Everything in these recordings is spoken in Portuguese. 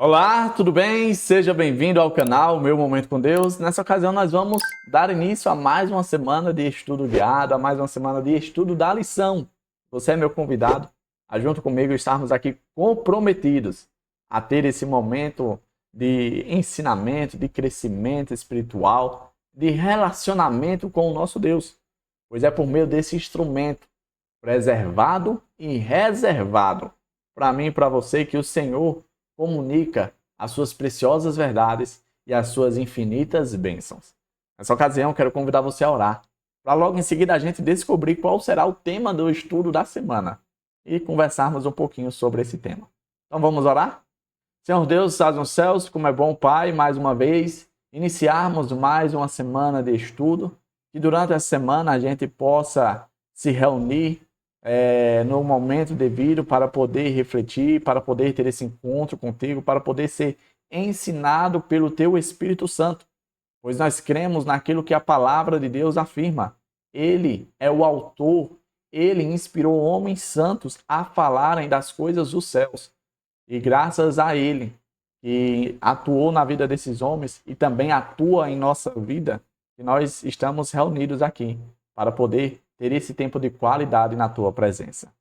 Olá, tudo bem? Seja bem-vindo ao canal Meu Momento com Deus. Nessa ocasião nós vamos dar início a mais uma semana de estudo guiado, a mais uma semana de estudo da lição. Você é meu convidado a junto comigo estarmos aqui comprometidos a ter esse momento de ensinamento, de crescimento espiritual, de relacionamento com o nosso Deus. Pois é por meio desse instrumento preservado e reservado para mim e para você que o Senhor comunica as suas preciosas verdades e as suas infinitas bênçãos. Nessa ocasião, quero convidar você a orar, para logo em seguida a gente descobrir qual será o tema do estudo da semana e conversarmos um pouquinho sobre esse tema. Então vamos orar? Senhor Deus, estás nos céus, como é bom, Pai, mais uma vez, iniciarmos mais uma semana de estudo, que durante essa semana a gente possa se reunir no momento devido para poder refletir, para poder ter esse encontro contigo, para poder ser ensinado pelo teu Espírito Santo, pois nós cremos naquilo que a palavra de Deus afirma. Ele é o autor, ele inspirou homens santos a falarem das coisas dos céus. E graças a ele, que atuou na vida desses homens e também atua em nossa vida, que nós estamos reunidos aqui para poder ter esse tempo de qualidade na tua presença.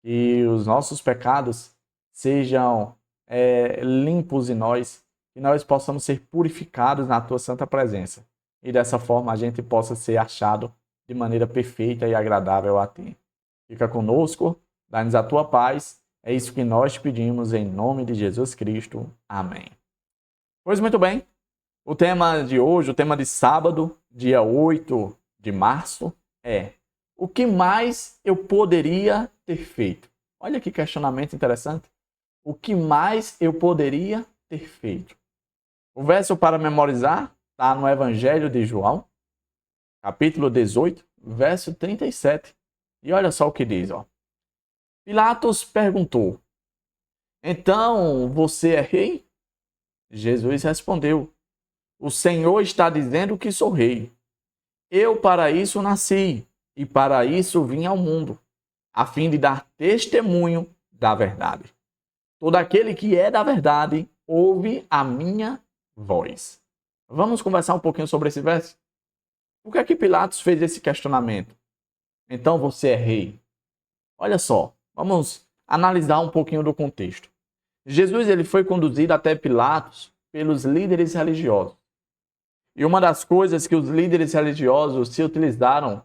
E os nossos pecados sejam limpos em nós, que nós possamos ser purificados na tua santa presença. E dessa forma a gente possa ser achado de maneira perfeita e agradável a ti. Fica conosco, dá-nos a tua paz. É isso que nós pedimos em nome de Jesus Cristo. Amém. Pois muito bem, o tema de hoje, o tema de sábado, dia 8 de março, é: o que mais eu poderia ter feito? Olha que questionamento interessante. O que mais eu poderia ter feito? O verso para memorizar está no Evangelho de João, capítulo 18, verso 37. E olha só o que diz, ó. Pilatos perguntou: então você é rei? Jesus respondeu: o Senhor está dizendo que sou rei. Eu para isso nasci e para isso vim ao mundo, a fim de dar testemunho da verdade. Todo aquele que é da verdade ouve a minha voz. Vamos conversar um pouquinho sobre esse verso? Por que é que Pilatos fez esse questionamento? Então você é rei. Olha só, vamos analisar um pouquinho do contexto. Jesus ele foi conduzido até Pilatos pelos líderes religiosos. E uma das coisas que os líderes religiosos se utilizaram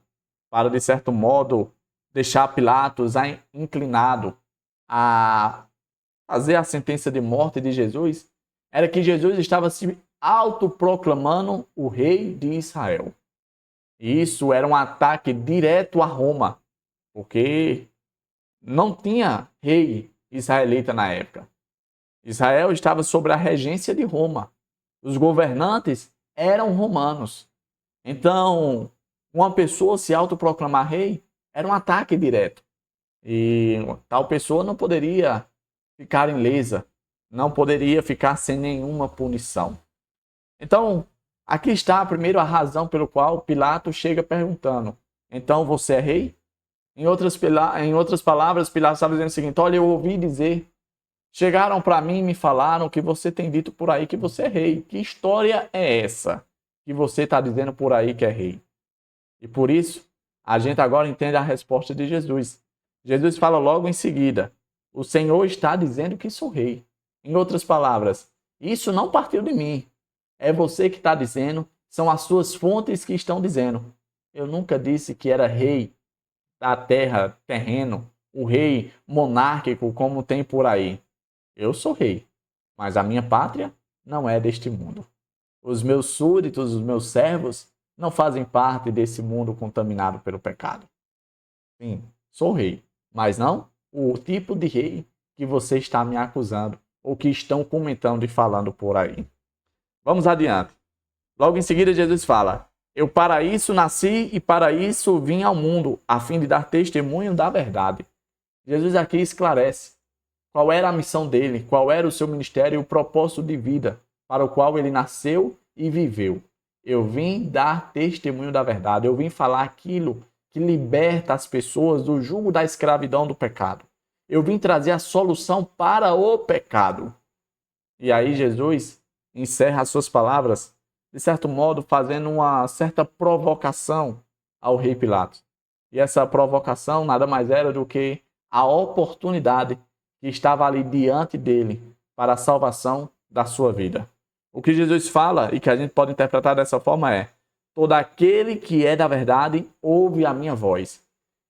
para, de certo modo, deixar Pilatos inclinado a fazer a sentença de morte de Jesus, era que Jesus estava se autoproclamando o rei de Israel. E isso era um ataque direto a Roma, porque não tinha rei israelita na época. Israel estava sob a regência de Roma. Os governantes eram romanos. Então, uma pessoa se autoproclamar rei era um ataque direto. E tal pessoa não poderia ficar ilesa, não poderia ficar sem nenhuma punição. Então, aqui está primeiro a razão pelo qual Pilatos chega perguntando: então você é rei? Em outras palavras, Pilatos estava dizendo o seguinte: olha, eu ouvi dizer, chegaram para mim e me falaram que você tem dito por aí que você é rei. Que história é essa que você está dizendo por aí que é rei? E por isso, a gente agora entende a resposta de Jesus. Jesus fala logo em seguida: o Senhor está dizendo que sou rei. Em outras palavras, isso não partiu de mim. É você que está dizendo, são as suas fontes que estão dizendo. Eu nunca disse que era rei da terra, terreno, o rei monárquico como tem por aí. Eu sou rei, mas a minha pátria não é deste mundo. Os meus súditos, os meus servos, não fazem parte desse mundo contaminado pelo pecado. Sim, sou rei, mas não o tipo de rei que você está me acusando ou que estão comentando e falando por aí. Vamos adiante. Logo em seguida, Jesus fala: eu para isso nasci e para isso vim ao mundo, a fim de dar testemunho da verdade. Jesus aqui esclarece qual era a missão dele, qual era o seu ministério e o propósito de vida para o qual ele nasceu e viveu. Eu vim dar testemunho da verdade, eu vim falar aquilo que liberta as pessoas do jugo da escravidão do pecado. Eu vim trazer a solução para o pecado. E aí Jesus encerra as suas palavras, de certo modo, fazendo uma certa provocação ao rei Pilatos. E essa provocação nada mais era do que a oportunidade que estava ali diante dele para a salvação da sua vida. O que Jesus fala, e que a gente pode interpretar dessa forma, é: todo aquele que é da verdade ouve a minha voz.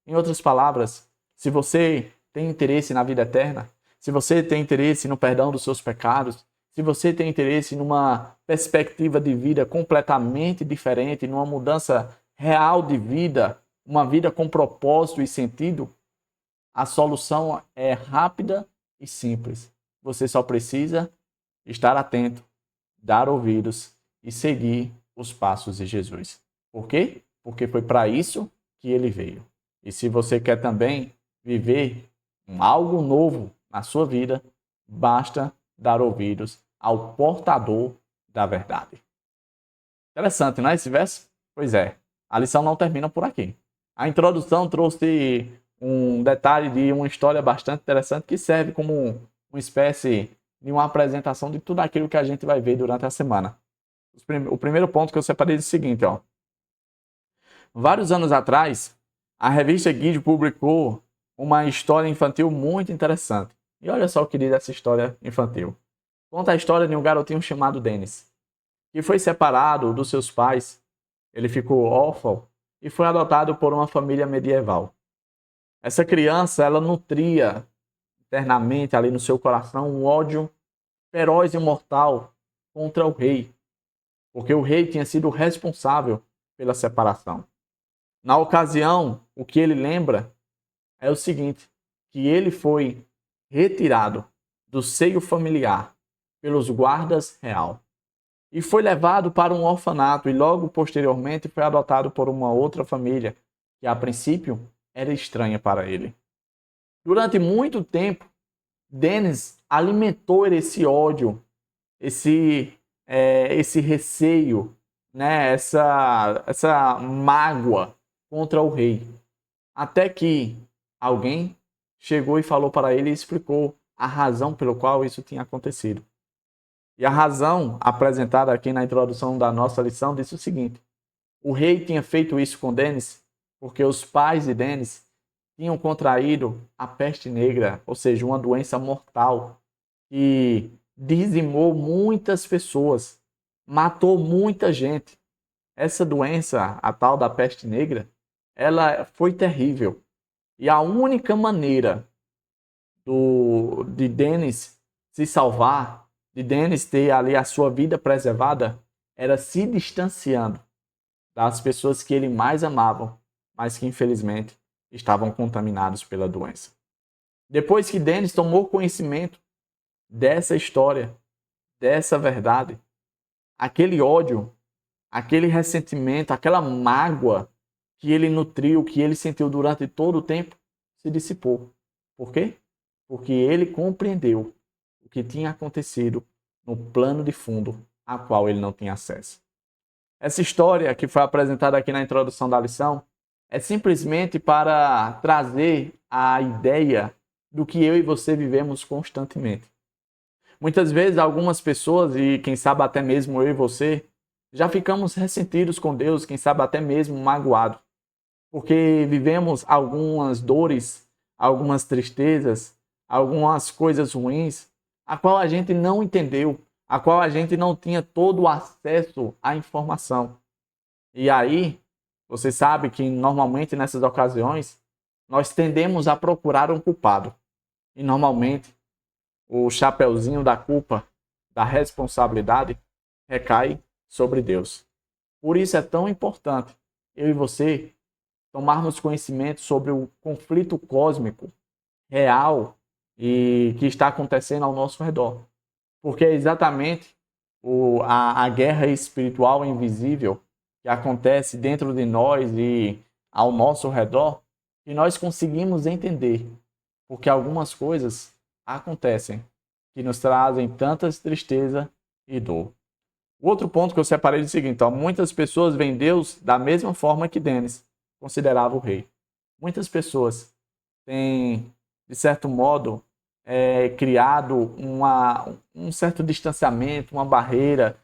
Em outras palavras, se você tem interesse na vida eterna, se você tem interesse no perdão dos seus pecados, se você tem interesse numa perspectiva de vida completamente diferente, numa mudança real de vida, uma vida com propósito e sentido, a solução é rápida e simples. Você só precisa estar atento, dar ouvidos e seguir os passos de Jesus. Por quê? Porque foi para isso que ele veio. E se você quer também viver algo novo na sua vida, basta dar ouvidos ao portador da verdade. Interessante, não é esse verso? Pois é, a lição não termina por aqui. A introdução trouxe um detalhe de uma história bastante interessante que serve como uma espécie de uma apresentação de tudo aquilo que a gente vai ver durante a semana. O primeiro ponto que eu separei é o seguinte, ó. Vários anos atrás, a revista Guide publicou uma história infantil muito interessante. E olha só o que diz essa história infantil. Conta a história de um garotinho chamado Dennis, que foi separado dos seus pais. Ele ficou órfão e foi adotado por uma família medieval. Essa criança, ela nutria internamente ali no seu coração um ódio feroz e mortal contra o rei, porque o rei tinha sido responsável pela separação. Na ocasião, o que ele lembra é o seguinte, que ele foi retirado do seio familiar pelos guardas real e foi levado para um orfanato e logo posteriormente foi adotado por uma outra família que a princípio era estranha para ele. Durante muito tempo, Dennis alimentou esse ódio, esse receio, né? essa mágoa contra o rei. Até que alguém chegou e falou para ele e explicou a razão pelo qual isso tinha acontecido. E a razão apresentada aqui na introdução da nossa lição disse o seguinte: o rei tinha feito isso com Dennis porque os pais de Dennis tinham contraído a peste negra, ou seja, uma doença mortal que dizimou muitas pessoas, matou muita gente. Essa doença, a tal da peste negra, ela foi terrível. E a única maneira de Dennis se salvar, de Dennis ter ali a sua vida preservada, era se distanciando das pessoas que ele mais amava, mas que infelizmente estavam contaminados pela doença. Depois que Dennis tomou conhecimento dessa história, dessa verdade, aquele ódio, aquele ressentimento, aquela mágoa que ele nutriu, que ele sentiu durante todo o tempo, se dissipou. Por quê? Porque ele compreendeu o que tinha acontecido no plano de fundo a qual ele não tinha acesso. Essa história que foi apresentada aqui na introdução da lição é simplesmente para trazer a ideia do que eu e você vivemos constantemente. Muitas vezes algumas pessoas, e quem sabe até mesmo eu e você, já ficamos ressentidos com Deus, quem sabe até mesmo magoados, porque vivemos algumas dores, algumas tristezas, algumas coisas ruins, a qual a gente não entendeu, a qual a gente não tinha todo o acesso à informação. E aí, você sabe que normalmente nessas ocasiões, nós tendemos a procurar um culpado. E normalmente, o chapeuzinho da culpa, da responsabilidade, recai sobre Deus. Por isso é tão importante eu e você tomarmos conhecimento sobre o conflito cósmico real e que está acontecendo ao nosso redor. Porque é exatamente a guerra espiritual invisível que acontece dentro de nós e ao nosso redor que nós conseguimos entender. Porque algumas coisas acontecem que nos trazem tantas tristeza e dor. O outro ponto que eu separei é o seguinte: muitas pessoas veem Deus da mesma forma que Dennis considerava o rei. Muitas pessoas têm, de certo modo, criado um certo distanciamento, uma barreira,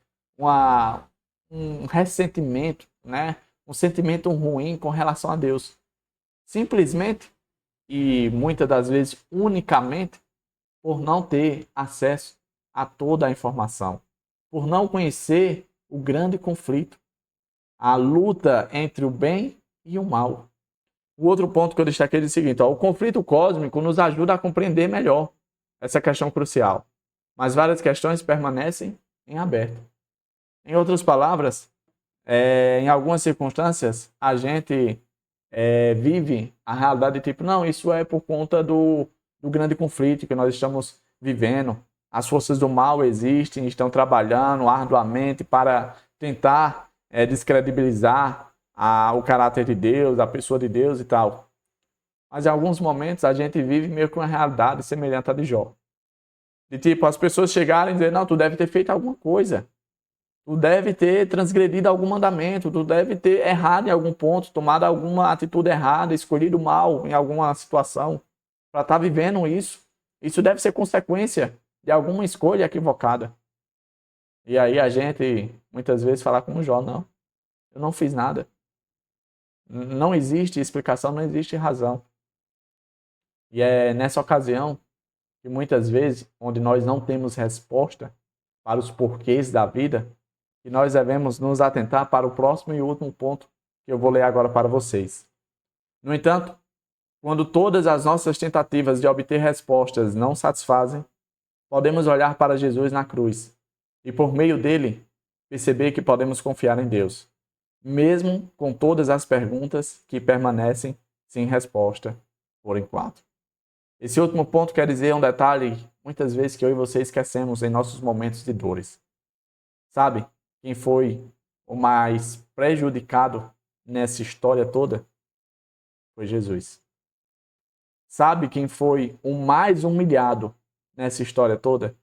um ressentimento, né? Um sentimento ruim com relação a Deus. Simplesmente, e muitas das vezes unicamente, por não ter acesso a toda a informação, por não conhecer o grande conflito, a luta entre o bem e o mal. O outro ponto que eu destaquei é o seguinte: o conflito cósmico nos ajuda a compreender melhor essa questão crucial, mas várias questões permanecem em aberto. Em outras palavras, em algumas circunstâncias, a gente vive a realidade de tipo, não, isso é por conta do grande conflito que nós estamos vivendo. As forças do mal existem, estão trabalhando arduamente para tentar descredibilizar o caráter de Deus, a pessoa de Deus e tal. Mas em alguns momentos a gente vive meio que uma realidade semelhante à de Jó. De tipo, as pessoas chegarem e dizer, não, tu deve ter feito alguma coisa. Tu deve ter transgredido algum mandamento, tu deve ter errado em algum ponto, tomado alguma atitude errada, escolhido mal em alguma situação, para estar vivendo isso. Isso deve ser consequência de alguma escolha equivocada. E aí a gente, muitas vezes, fala como Jó, não, eu não fiz nada. Não existe explicação, não existe razão. E é nessa ocasião que muitas vezes, onde nós não temos resposta para os porquês da vida, que nós devemos nos atentar para o próximo e último ponto que eu vou ler agora para vocês. No entanto, quando todas as nossas tentativas de obter respostas não satisfazem, podemos olhar para Jesus na cruz e, por meio dele, perceber que podemos confiar em Deus, mesmo com todas as perguntas que permanecem sem resposta por enquanto. Esse último ponto quer dizer um detalhe, muitas vezes, que eu e você esquecemos em nossos momentos de dores. Sabe quem foi o mais prejudicado nessa história toda? Foi Jesus. Sabe quem foi o mais humilhado nessa história toda?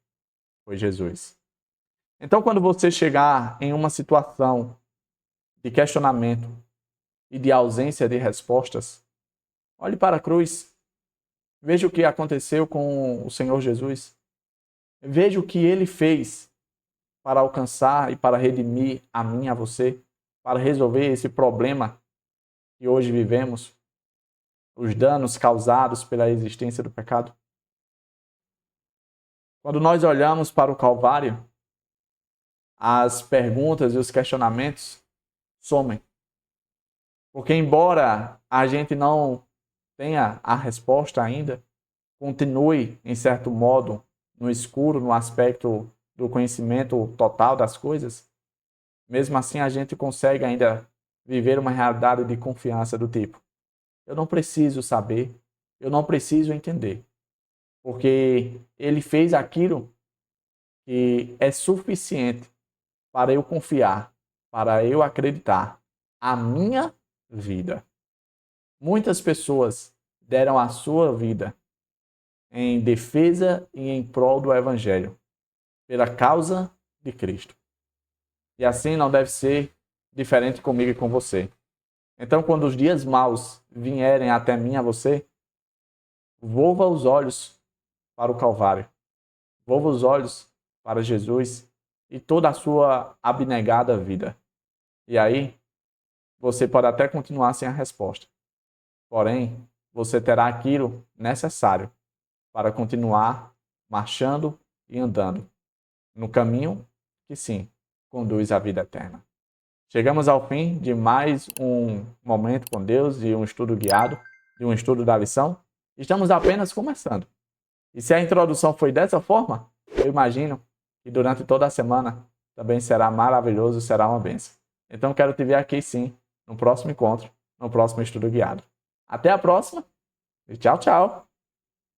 Foi Jesus. Então, quando você chegar em uma situação de questionamento e de ausência de respostas, olhe para a cruz. Veja o que aconteceu com o Senhor Jesus. Veja o que ele fez para alcançar e para redimir a mim e a você, para resolver esse problema que hoje vivemos, os danos causados pela existência do pecado. Quando nós olhamos para o Calvário, as perguntas e os questionamentos somem. Porque embora a gente não tenha a resposta ainda, continue, em certo modo, no escuro, no aspecto do conhecimento total das coisas, mesmo assim a gente consegue ainda viver uma realidade de confiança do tipo: eu não preciso saber, eu não preciso entender, porque ele fez aquilo que é suficiente para eu confiar, para eu acreditar a minha vida. Muitas pessoas deram a sua vida em defesa e em prol do Evangelho, pela causa de Cristo. E assim não deve ser diferente comigo e com você. Então, quando os dias maus vierem até mim e a você, volva os olhos para o Calvário. Volva os olhos para Jesus e toda a sua abnegada vida. E aí, você pode até continuar sem a resposta. Porém, você terá aquilo necessário para continuar marchando e andando no caminho que, sim, conduz à vida eterna. Chegamos ao fim de mais um momento com Deus, de um estudo guiado, de um estudo da lição. Estamos apenas começando. E se a introdução foi dessa forma, eu imagino que durante toda a semana também será maravilhoso, será uma bênção. Então quero te ver aqui sim, no próximo encontro, no próximo estudo guiado. Até a próxima e tchau, tchau!